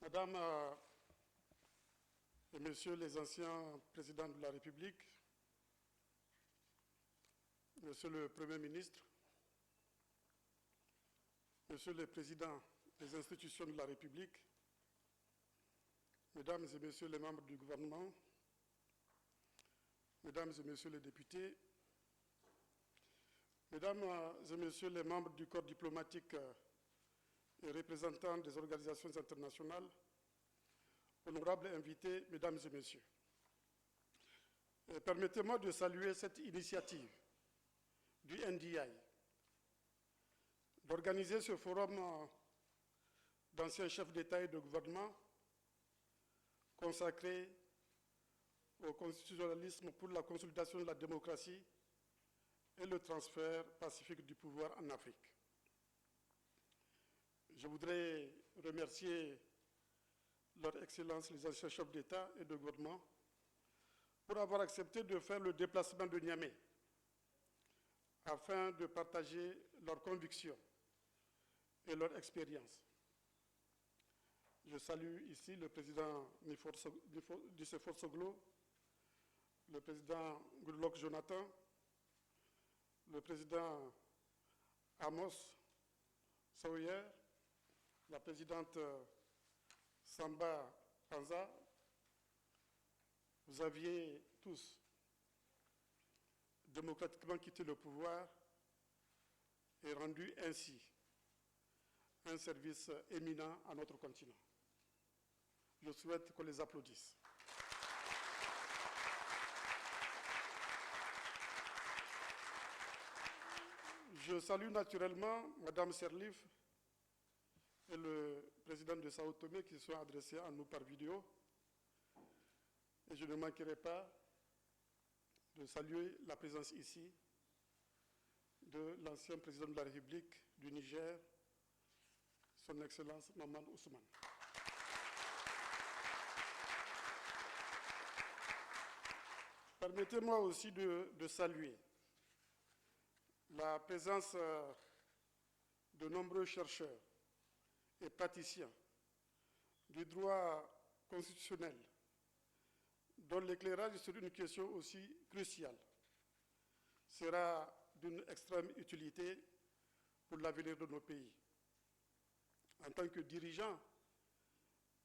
Madame et Messieurs les anciens présidents de la République, Monsieur le Premier ministre, Monsieur le Président des institutions de la République, Mesdames et Messieurs les membres du gouvernement, Mesdames et Messieurs les députés, Mesdames et Messieurs les membres du corps diplomatique et représentants des organisations internationales, honorables invités, Mesdames et Messieurs, permettez-moi de saluer cette initiative du NDI d'organiser ce forum d'anciens chefs d'État et de gouvernement consacré au constitutionnalisme pour la consolidation de la démocratie et le transfert pacifique du pouvoir en Afrique. Je voudrais remercier Leur Excellence les anciens chefs d'État et de gouvernement pour avoir accepté de faire le déplacement de Niamey afin de partager leurs convictions et leur expérience. Je salue ici le président Nicéphore Soglo, le président Goodluck Jonathan, le président Amos Sawyer, la présidente Samba Panza. Vous aviez tous démocratiquement quitté le pouvoir et rendu ainsi un service éminent à notre continent. Je souhaite qu'on les applaudisse. Je salue naturellement Madame Sirleaf et le président de Sao Tomé qui se sont adressés à nous par vidéo. Et je ne manquerai pas de saluer la présence ici de l'ancien président de la République du Niger, Son Excellence Maman Ousmane. Permettez-moi aussi de saluer la présence de nombreux chercheurs et praticiens du droit constitutionnel dont l'éclairage sur une question aussi cruciale sera d'une extrême utilité pour l'avenir de nos pays. En tant que dirigeant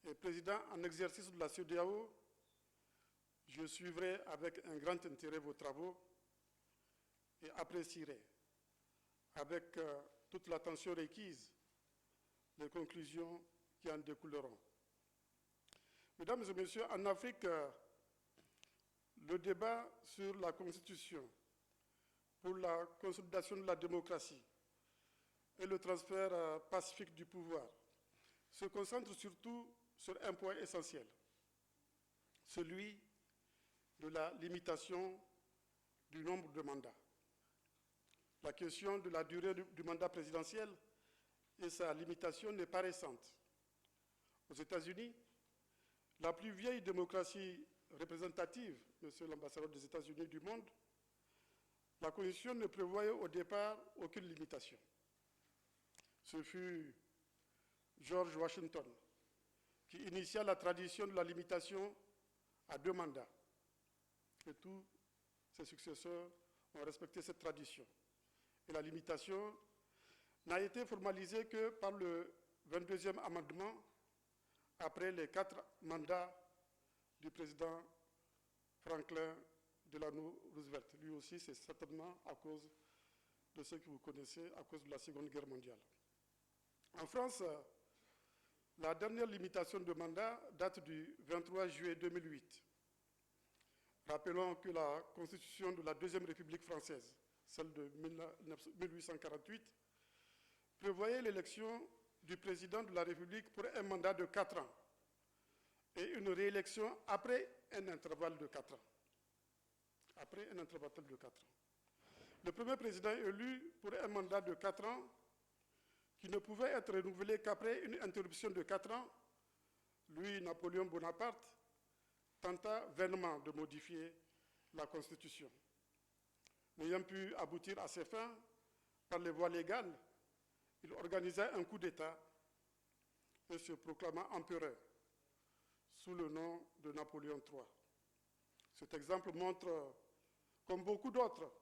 et président en exercice de la CEDEAO, je suivrai avec un grand intérêt vos travaux et apprécierai avec toute l'attention requise les conclusions qui en découleront. Mesdames et Messieurs, en Afrique, le débat sur la Constitution pour la consolidation de la démocratie et le transfert pacifique du pouvoir se concentre surtout sur un point essentiel, celui de la limitation du nombre de mandats. La question de la durée du mandat présidentiel et sa limitation n'est pas récente. Aux États-Unis, la plus vieille démocratie représentative, monsieur l'ambassadeur des États-Unis du monde, la Constitution ne prévoyait au départ aucune limitation. Ce fut George Washington qui initia la tradition de la limitation à 2 mandats. Et tous ses successeurs ont respecté cette tradition. Et la limitation n'a été formalisée que par le 22e amendement après les 4 mandats du président Franklin Delano Roosevelt. Lui aussi, c'est certainement à cause de ce que vous connaissez, à cause de la Seconde Guerre mondiale. En France, la dernière limitation de mandat date du 23 juillet 2008. Rappelons que la Constitution de la Deuxième République française, celle de 1848, prévoyait l'élection du président de la République pour un mandat de 4 ans et une réélection après un intervalle de 4 ans. Après un intervalle de 4 ans. Le premier président élu pour un mandat de 4 ans, qui ne pouvait être renouvelé qu'après une interruption de 4 ans, lui, Napoléon Bonaparte, tenta vainement de modifier la Constitution. N'ayant pu aboutir à ses fins par les voies légales, il organisa un coup d'État et se proclamant empereur sous le nom de Napoléon III. Cet exemple montre, comme beaucoup d'autres,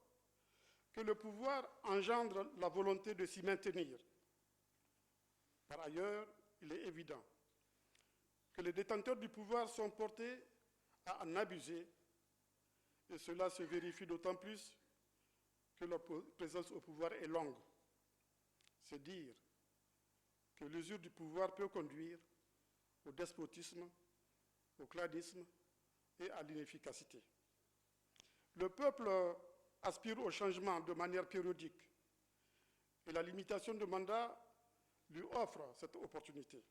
que le pouvoir engendre la volonté de s'y maintenir. Par ailleurs, il est évident que les détenteurs du pouvoir sont portés à en abuser, et cela se vérifie d'autant plus que leur présence au pouvoir est longue. C'est dire que l'usure du pouvoir peut conduire au despotisme, au cladisme et à l'inefficacité. Le peuple aspire au changement de manière périodique et la limitation de mandat lui offre cette opportunité.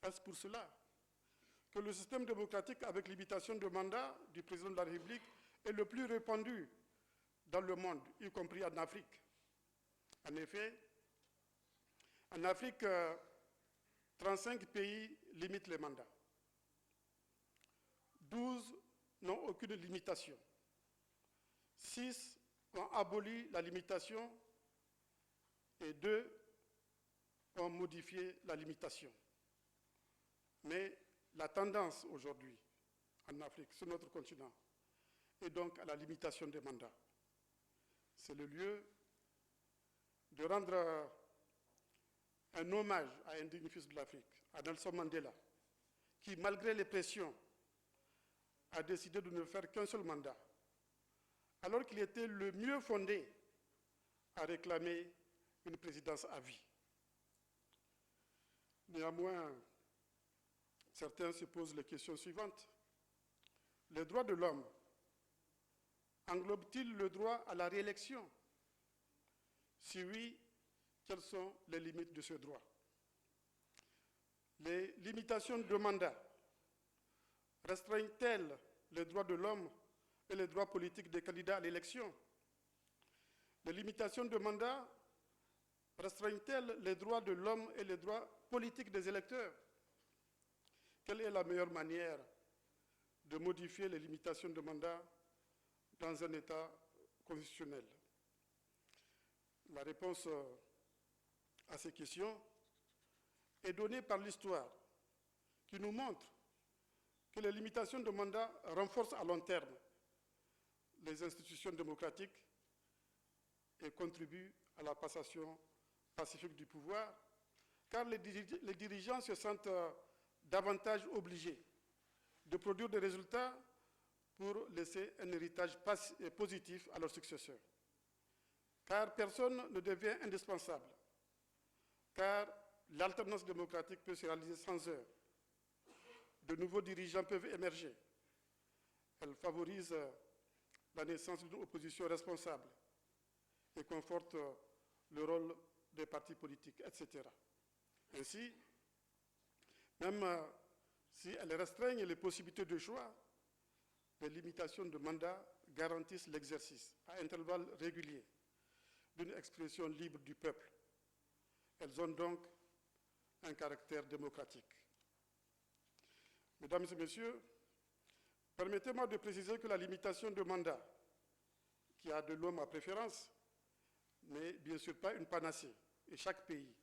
Est-ce pour cela que le système démocratique avec limitation de mandat du président de la République est le plus répandu dans le monde, y compris en Afrique? En effet, en Afrique, 35 pays limitent les mandats. 12 n'ont aucune limitation. 6 ont aboli la limitation et 2 ont modifié la limitation. Mais la tendance aujourd'hui en Afrique, sur notre continent, est donc à la limitation des mandats. C'est le lieu de rendre un hommage à un digne fils de l'Afrique, à Nelson Mandela, qui, malgré les pressions, a décidé de ne faire qu'un seul mandat, alors qu'il était le mieux fondé à réclamer une présidence à vie. Néanmoins, certains se posent les questions suivantes. Les droits de l'homme englobent-ils le droit à la réélection? Si oui, quelles sont les limites de ce droit? Les limitations de mandat restreignent-elles les droits de l'homme et les droits politiques des candidats à l'élection? Les limitations de mandat restreignent-elles les droits de l'homme et les droits politiques des électeurs? Quelle est la meilleure manière de modifier les limitations de mandat dans un État constitutionnel? La réponse à ces questions est donnée par l'histoire, qui nous montre que les limitations de mandat renforcent à long terme les institutions démocratiques et contribuent à la passation pacifique du pouvoir, car les dirigeants se sentent davantage obligés de produire des résultats pour laisser un héritage positif à leurs successeurs. Car personne ne devient indispensable, car l'alternance démocratique peut se réaliser sans heurts. De nouveaux dirigeants peuvent émerger. Elle favorise la naissance d'une opposition responsable et conforte le rôle des partis politiques, etc. Ainsi, même si elle restreigne les possibilités de choix, les limitations de mandat garantissent l'exercice à intervalles réguliers d'une expression libre du peuple. Elles ont donc un caractère démocratique. Mesdames et messieurs, permettez-moi de préciser que la limitation de mandat, qui a de l'homme à préférence, n'est bien sûr pas une panacée, et chaque pays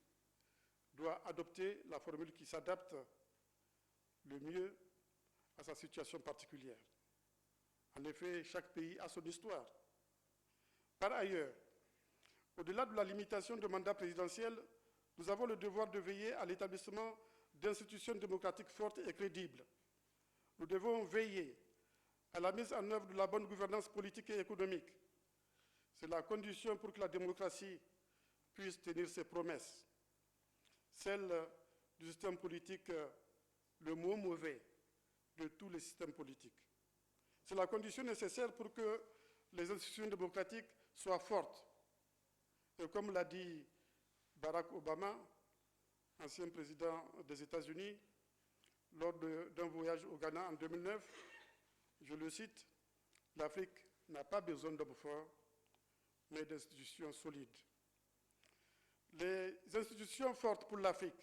doit adopter la formule qui s'adapte le mieux à sa situation particulière. En effet, chaque pays a son histoire. Par ailleurs, au-delà de la limitation de mandat présidentiel, nous avons le devoir de veiller à l'établissement d'institutions démocratiques fortes et crédibles. Nous devons veiller à la mise en œuvre de la bonne gouvernance politique et économique. C'est la condition pour que la démocratie puisse tenir ses promesses. Celle du système politique le moins mauvais de tous les systèmes politiques. C'est la condition nécessaire pour que les institutions démocratiques soient fortes. Et comme l'a dit Barack Obama, ancien président des États-Unis, lors d'un voyage au Ghana en 2009, je le cite, « L'Afrique n'a pas besoin d'hommes forts, mais d'institutions solides. » Les institutions fortes pour l'Afrique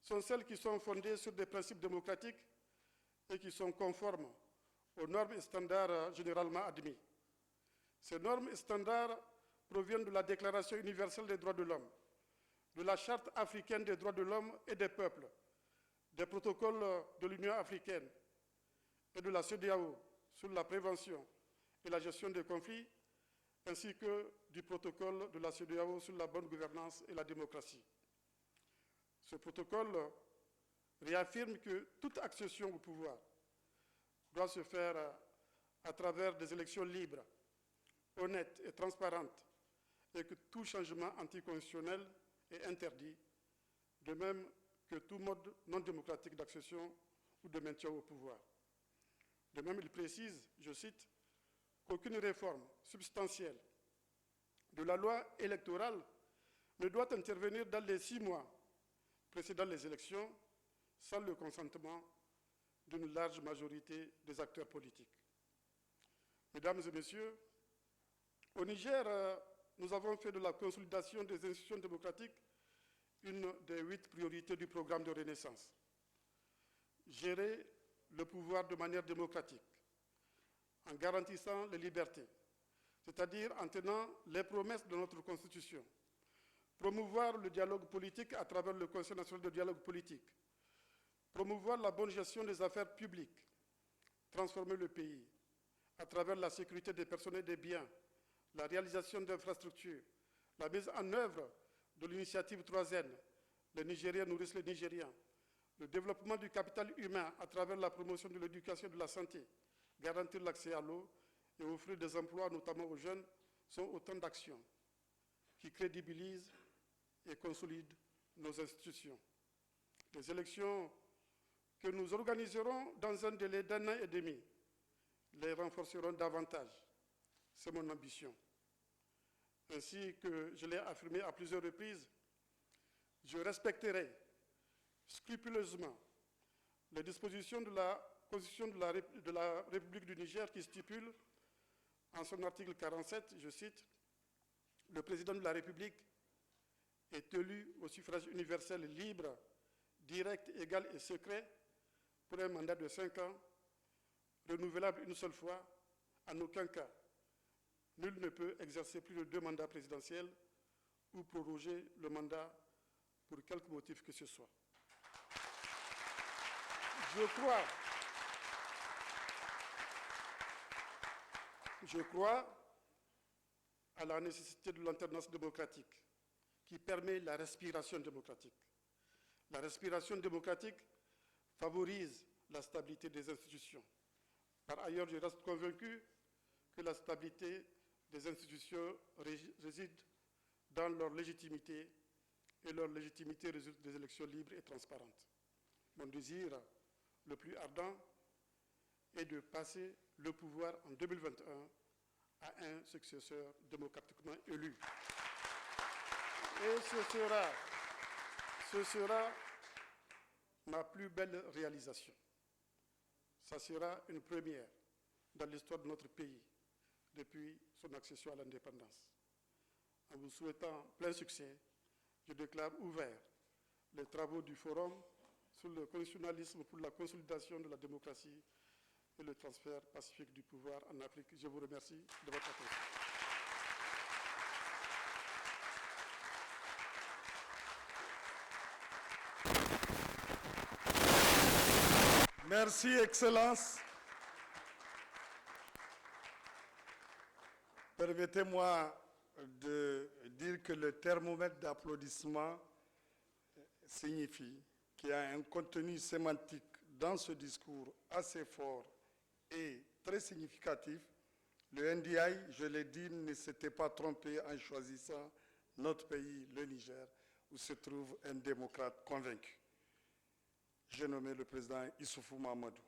sont celles qui sont fondées sur des principes démocratiques et qui sont conformes aux normes et standards généralement admis. Ces normes et standards proviennent de la Déclaration universelle des droits de l'homme, de la Charte africaine des droits de l'homme et des peuples, des protocoles de l'Union africaine et de la CEDEAO sur la prévention et la gestion des conflits, ainsi que du protocole de la CEDEAO sur la bonne gouvernance et la démocratie. Ce protocole réaffirme que toute accession au pouvoir doit se faire à travers des élections libres, honnêtes et transparentes, et que tout changement anticonstitutionnel est interdit, de même que tout mode non démocratique d'accession ou de maintien au pouvoir. De même, il précise, je cite, qu'aucune réforme substantielle de la loi électorale ne doit intervenir dans les 6 mois précédant les élections sans le consentement d'une large majorité des acteurs politiques. Mesdames et messieurs, au Niger, nous avons fait de la consolidation des institutions démocratiques une des 8 priorités du programme de Renaissance. Gérer le pouvoir de manière démocratique, en garantissant les libertés, c'est-à-dire en tenant les promesses de notre Constitution. Promouvoir le dialogue politique à travers le Conseil national de dialogue politique. Promouvoir la bonne gestion des affaires publiques. Transformer le pays à travers la sécurité des personnes et des biens, la réalisation d'infrastructures, la mise en œuvre de l'initiative 3N, les Nigériens nourrissent les Nigériens, le développement du capital humain à travers la promotion de l'éducation et de la santé, garantir l'accès à l'eau et offrir des emplois, notamment aux jeunes, sont autant d'actions qui crédibilisent et consolident nos institutions. Les élections que nous organiserons dans un délai d'1 an et demi les renforceront davantage. C'est mon ambition. Ainsi que je l'ai affirmé à plusieurs reprises, je respecterai scrupuleusement les dispositions de la Constitution de la République du Niger qui stipule en son article 47, je cite, « Le président de la République est élu au suffrage universel libre, direct, égal et secret pour un mandat de 5 ans, renouvelable une seule fois, en aucun cas. Nul ne peut exercer plus de 2 mandats présidentiels ou proroger le mandat pour quelque motif que ce soit. » Je crois à la nécessité de l'alternance démocratique qui permet la respiration démocratique. La respiration démocratique favorise la stabilité des institutions. Par ailleurs, je reste convaincu que la stabilité des institutions réside dans leur légitimité, et leur légitimité résulte des élections libres et transparentes. Mon désir le plus ardent est de passer le pouvoir en 2021 à un successeur démocratiquement élu. Et ce sera ma plus belle réalisation. Ça sera une première dans l'histoire de notre pays depuis son accession à l'indépendance. En vous souhaitant plein succès, je déclare ouvert les travaux du Forum sur le constitutionnalisme pour la consolidation de la démocratie et le transfert pacifique du pouvoir en Afrique. Je vous remercie de votre attention. Merci, Excellence. Permettez-moi de dire que le thermomètre d'applaudissement signifie qu'il y a un contenu sémantique dans ce discours assez fort et très significatif. Le NDI, je l'ai dit, ne s'était pas trompé en choisissant notre pays, le Niger, où se trouve un démocrate convaincu. J'ai nommé le président Issoufou Mahamadou.